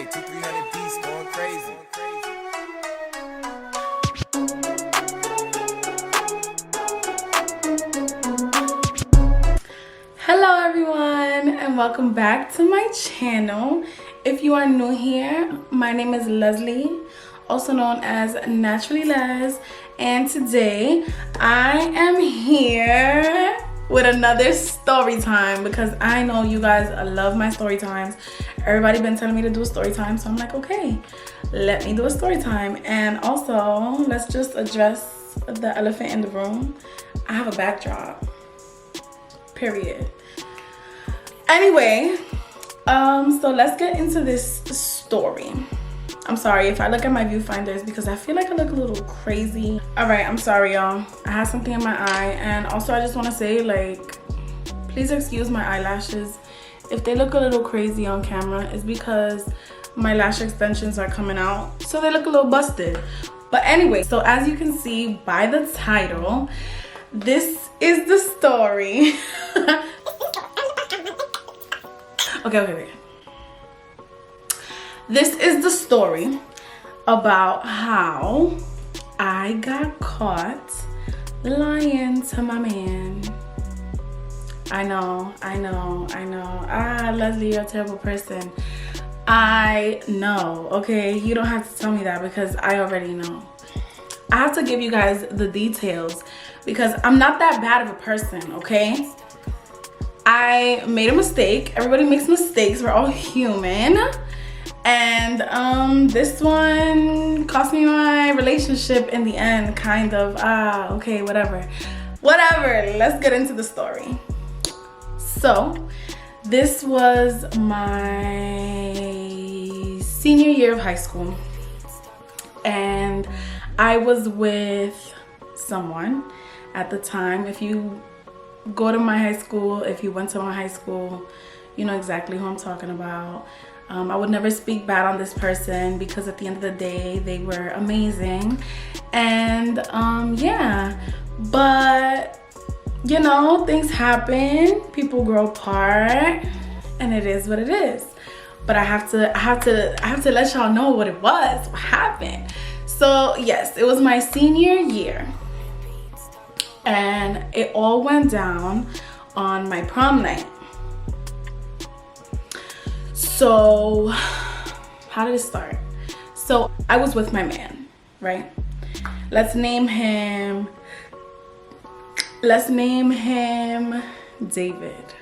300 beats going crazy. Hello everyone and welcome back to my channel. If you are new here, my name is Leslie, also known as Naturally Les, and today I am here with another story time because I know you guys love my story times. Everybody been telling me to do a story time, so I'm like, okay, let me do a story time. And also, let's just address the elephant in the room. I have a backdrop, period. Anyway, so let's get into this story. I'm sorry if I look at my viewfinders because I feel like I look a little crazy. All right, I'm sorry, y'all. I have something in my eye, and also I just want to say, like, please excuse my eyelashes. If they look a little crazy on camera, it's because my lash extensions are coming out, so they look a little busted. But anyway, so as you can see by the title, this is the story. Okay. This is the story about how I got caught lying to my man. I know. Ah, Leslie, you're a terrible person. I know, okay? You don't have to tell me that because I already know. I have to give you guys the details because I'm not that bad of a person, okay? I made a mistake. Everybody makes mistakes. We're all human. And this one cost me my relationship in the end, kind of. Okay, whatever. Let's get into the story. So this was my senior year of high school, and I was with someone at the time. If you go to my high school, if you went to my high school, you know exactly who I'm talking about. I would never speak bad on this person because at the end of the day, they were amazing. And yeah, but you know, things happen, people grow apart, and it is what it is. But I have to let y'all know what it was, what happened. So yes, it was my senior year, and it all went down on my prom night. So how did it start? So I was with my man, right? Let's name him David.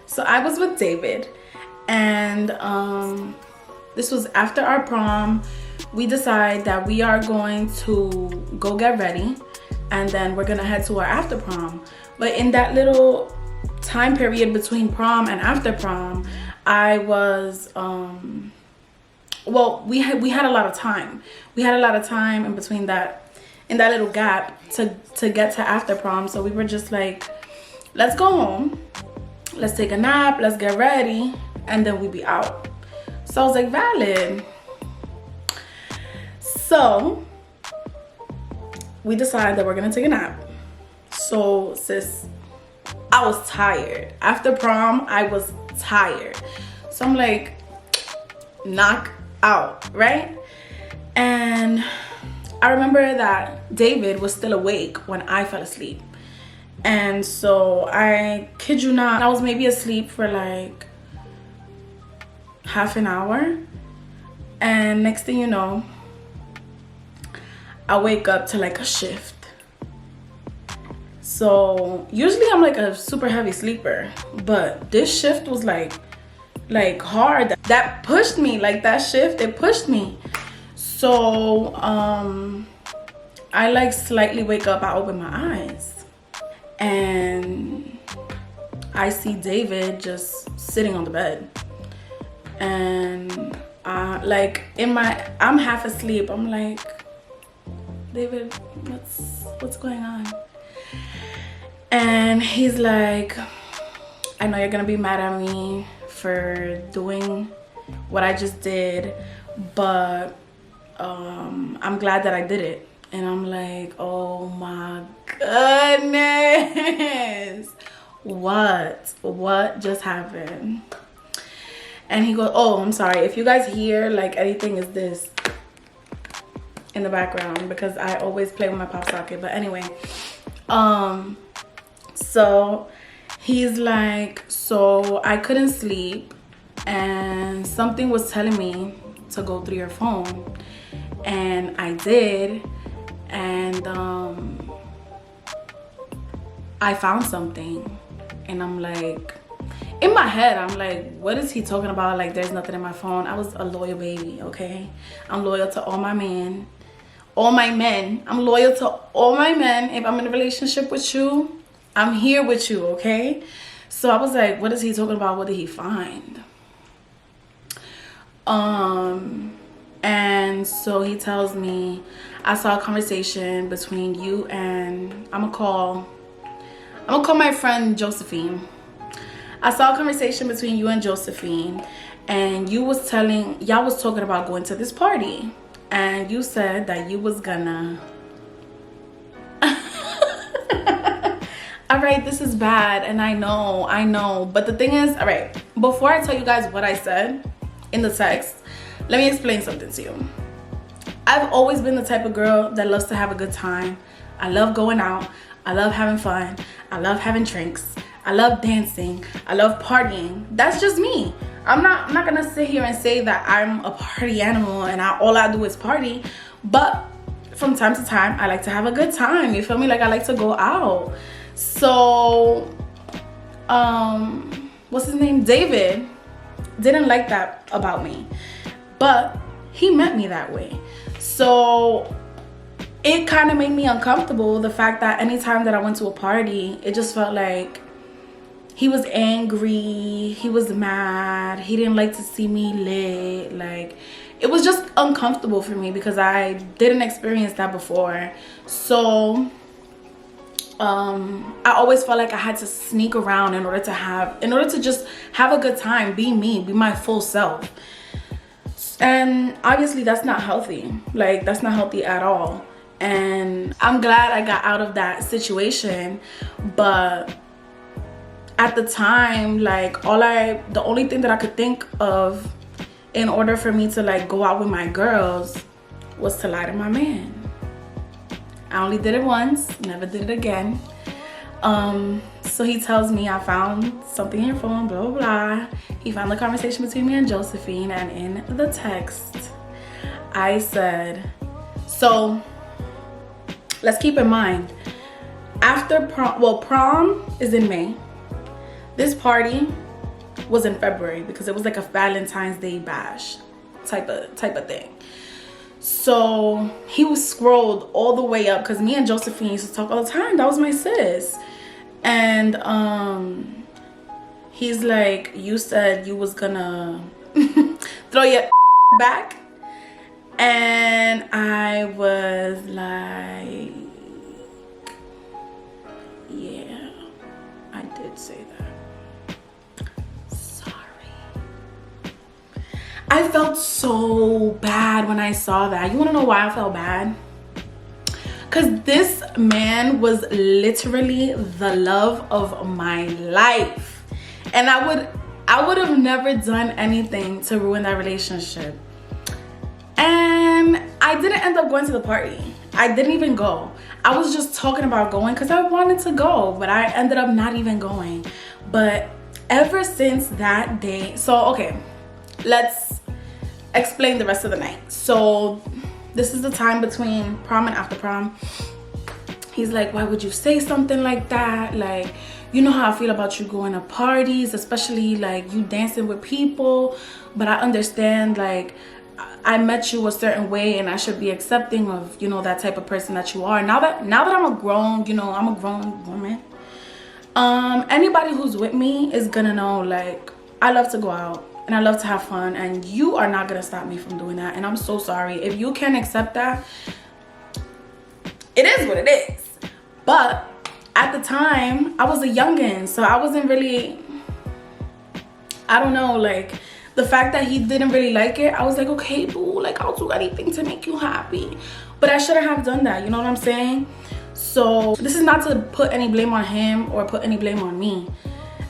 So I was with David, and this was after our prom. We decide that we are going to go get ready, and then we're gonna head to our after prom. But in that little time period between prom and after prom, I was well, we had a lot of time. We had a lot of time in between that, in that little gap to get to after prom. So we were just like, let's go home, let's take a nap, let's get ready, and then we be out. So I was like, valid. So we decided that we're gonna take a nap. So sis, I was tired. After prom, I was tired. So I'm like, knock out, right? And I remember that David was still awake when I fell asleep. And so I kid you not, I was maybe asleep for like half an hour. And next thing you know, I wake up to like a shift. So usually I'm like a super heavy sleeper, but this shift was like hard. That pushed me, like that shift, it pushed me. So I like slightly wake up, I open my eyes, and I see David just sitting on the bed. And like I'm half asleep. I'm like, David, what's going on? And he's like, I know you're gonna be mad at me for doing what I just did, but I'm glad that I did it. And I'm like, oh my goodness, what just happened? And he goes, oh, I'm sorry. If you guys hear like anything, is this in the background because I always play with my pop socket. But anyway, so he's like, so I couldn't sleep and something was telling me to go through your phone, and I did, and I found something. And I'm like, in my head, I'm like, what is he talking about? Like, there's nothing in my phone. I was a loyal baby, okay? I'm loyal to all my men. All my men. I'm loyal to all my men. If I'm in a relationship with you, I'm here with you, okay? So I was like, what is he talking about? What did he find? And so he tells me, I saw a conversation between you and I'm gonna call my friend Josephine. I saw a conversation between you and Josephine, and y'all was talking about going to this party, and you said that you was gonna all right, this is bad, and I know, but the thing is, all right, before I tell you guys what I said in the text, let me explain something to you. I've always been the type of girl that loves to have a good time. I love going out. I love having fun. I love having drinks. I love dancing. I love partying. That's just me. I'm not gonna sit here and say that I'm a party animal and all I do is party. But from time to time, I like to have a good time. You feel me? Like, I like to go out. So, what's his name? David didn't like that about me, but he met me that way. So it kind of made me uncomfortable, the fact that anytime that I went to a party, it just felt like he was angry, he was mad, he didn't like to see me lit. Like, it was just uncomfortable for me because I didn't experience that before. So I always felt like I had to sneak around in order to just have a good time, be me, be my full self. And obviously that's not healthy. Like, that's not healthy at all. And I'm glad I got out of that situation, but at the time, like, the only thing that I could think of in order for me to like go out with my girls was to lie to my man. I only did it once, never did it again. So he tells me, I found something in your phone, blah, blah, blah. He found the conversation between me and Josephine, and in the text, I said, so let's keep in mind, after prom is in May. This party was in February because it was like a Valentine's Day bash type of thing. So he was scrolled all the way up because me and Josephine used to talk all the time. That was my sis. And he's like, you said you was gonna throw your back. And I was like, yeah, I did say that. Sorry. I felt so bad when I saw that. You wanna know why I felt bad? Because this man was literally the love of my life. And I would have never done anything to ruin that relationship. And I didn't end up going to the party. I didn't even go. I was just talking about going because I wanted to go, but I ended up not even going. But ever since that day, so okay, let's explain the rest of the night. So this is the time between prom and after prom. He's like, why would you say something like that? Like, you know how I feel about you going to parties, especially like you dancing with people. But I understand, like, I met you a certain way and I should be accepting of, you know, that type of person that you are. Now that I'm a grown woman, anybody who's with me is gonna know, like, I love to go out and I love to have fun, and you are not gonna stop me from doing that. And I'm so sorry. If you can't accept that, it is what it is. But at the time, I was a youngin', so I wasn't really, I don't know, like, the fact that he didn't really like it, I was like, okay, boo, like, I'll do anything to make you happy. But I shouldn't have done that, you know what I'm saying? So this is not to put any blame on him or put any blame on me.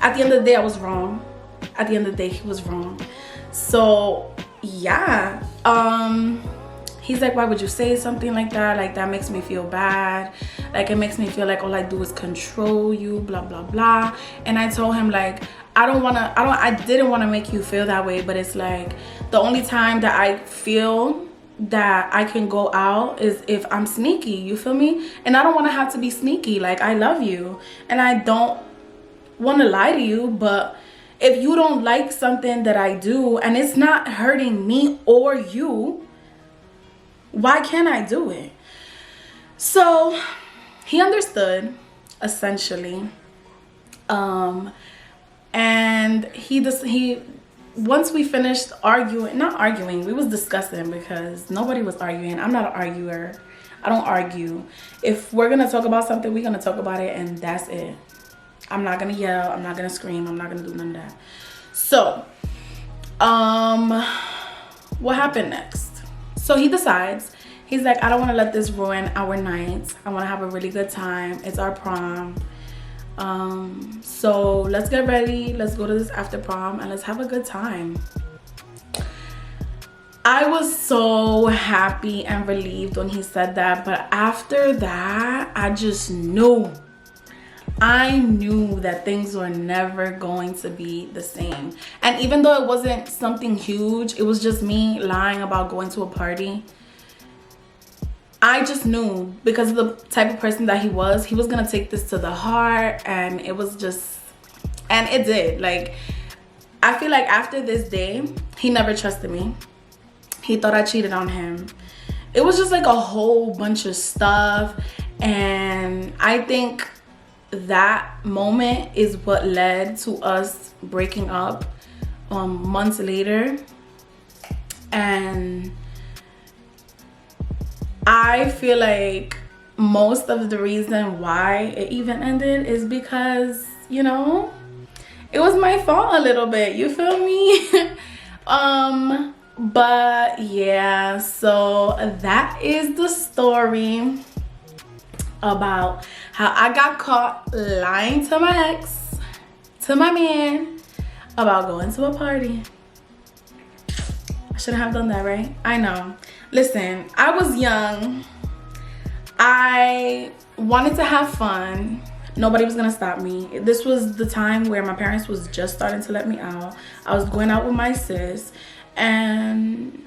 At the end of the day, I was wrong. At the end of the day, he was wrong. So yeah, he's like, why would you say something like that? Like, that makes me feel bad. Like, it makes me feel like all I do is control you, blah blah blah. And I told him, like, I didn't want to make you feel that way, but it's like the only time that I feel that I can go out is if I'm sneaky, you feel me? And I don't want to have to be sneaky. Like, I love you and I don't want to lie to you, but if you don't like something that I do and it's not hurting me or you, why can't I do it? So he understood, essentially. And he once we finished we was discussing, because nobody was arguing. I'm not an arguer. I don't argue. If we're gonna talk about something, we're gonna talk about it, and that's it. I'm not gonna yell, I'm not gonna scream, I'm not gonna do none of that. So what happened next? So he decides, he's like, I don't want to let this ruin our night. I want to have a really good time. It's our prom. So let's get ready. Let's go to this after prom and let's have a good time. I was so happy and relieved when he said that, but after that, I knew that things were never going to be the same. And even though it wasn't something huge, it was just me lying about going to a party. I just knew, because of the type of person that he was gonna take this to the heart, and it was just, and it did. Like, I feel like after this day, he never trusted me. He thought I cheated on him. It was just like a whole bunch of stuff, and I think that moment is what led to us breaking up months later. And I feel like most of the reason why it even ended is because, you know, it was my fault a little bit, you feel me? But yeah, so that is the story about how I got caught lying to my ex, to my man, about going to a party. I shouldn't have done that, right? I know. Listen, I was young. I wanted to have fun. Nobody was gonna stop me. This was the time where my parents was just starting to let me out. I was going out with my sis, and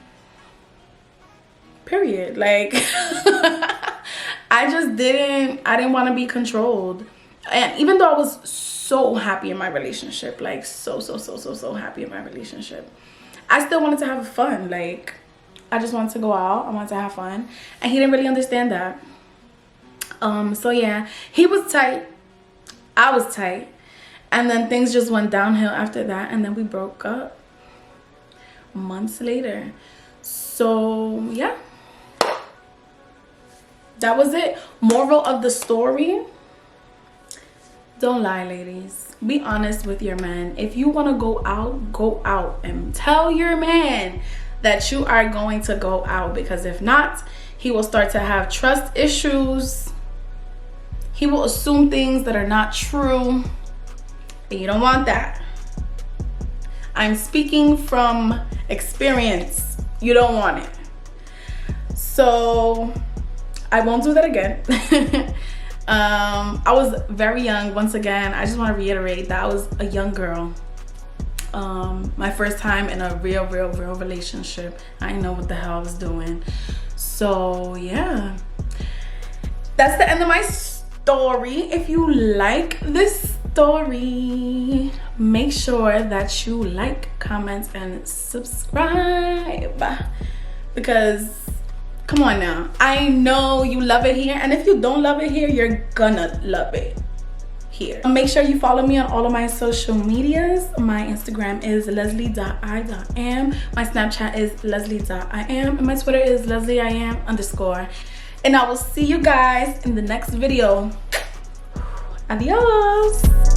period. Like, I didn't want to be controlled. And even though I was so happy in my relationship, like so happy in my relationship, I still wanted to have fun. Like, I just wanted to go out, I wanted to have fun, and he didn't really understand that. So yeah, he was tight, I was tight, and then things just went downhill after that, and then we broke up months later. So yeah, that was it. Moral of the story: don't lie, ladies. Be honest with your man. If you want to go out, and tell your man that you are going to go out, because if not, he will start to have trust issues. He will assume things that are not true, and you don't want that. I'm speaking from experience. You don't want it. So I won't do that again. I was very young. Once again, I just want to reiterate that I was a young girl. My first time in a real relationship. I didn't know what the hell I was doing. So yeah, that's the end of my story. If you like this story, make sure that you like, comment, and subscribe, because come on now, I know you love it here, and if you don't love it here, you're gonna love it here. Make sure you follow me on all of my social medias. My Instagram is leslie.i.am, my Snapchat is leslie.iam, and my Twitter is leslieIam_. And I will see you guys in the next video. Adios.